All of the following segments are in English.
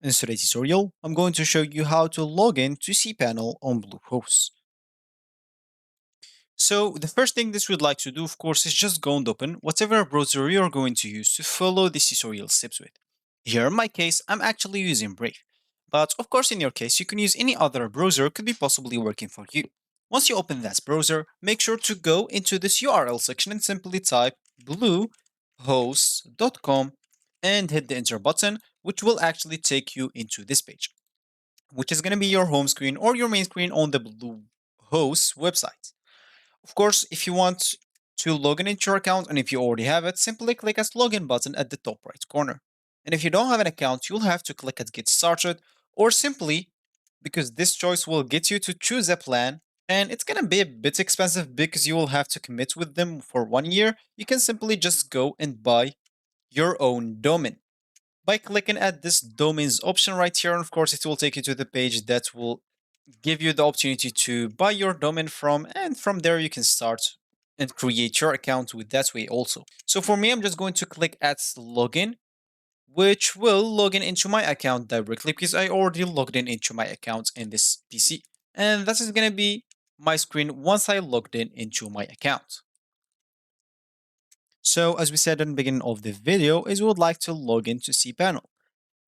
In today's tutorial, I'm going to show you how to log in to Cpanel on Bluehost. So the first thing this we'd like to do, of course, is just go and open whatever browser you're going to use to follow this tutorial steps with. Here in my case, I'm actually using Brave. But of course, in your case, you can use any other browser could be possibly working for you. Once you open that browser, make sure to go into this URL section and simply type bluehost.com and hit the enter button, which will actually take you into this page, which is going to be your home screen or your main screen on the Bluehost website. Of course, if you want to log in into your account and if you already have it, simply click as login button at the top right corner. And if you don't have an account, you'll have to click at get started or simply because this choice will get you to choose a plan and it's going to be a bit expensive because you will have to commit with them for 1 year. You can simply just go and buy your own domain by clicking at this domains option right here. And of course, it will take you to the page that will give you the opportunity to buy your domain from, and from there you can start and create your account with that way also. So for me, I'm just going to click at login, which will log in into my account directly because I already logged in into my account in this PC. And that is going to be my screen once I logged in into my account. So as we said in the beginning of the video, is we would like to log into cPanel.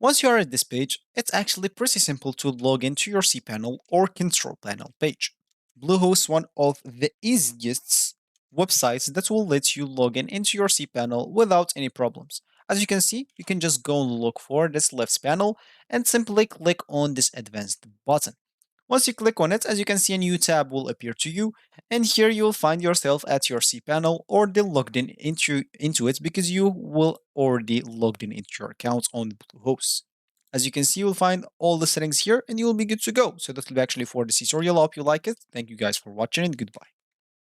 Once you are at this page, it's actually pretty simple to log into your cPanel or control panel page. Bluehost is one of the easiest websites that will let you log in into your cPanel without any problems. As you can see, you can just go and look for this left panel and simply click on this advanced button. Once you click on it, as you can see, a new tab will appear to you, and here you will find yourself at your cPanel or logged in into it because you will already logged in into your account on Bluehost. As you can see, you'll find all the settings here and you will be good to go. So that will be actually for this tutorial. I hope you like it. Thank you guys for watching and goodbye.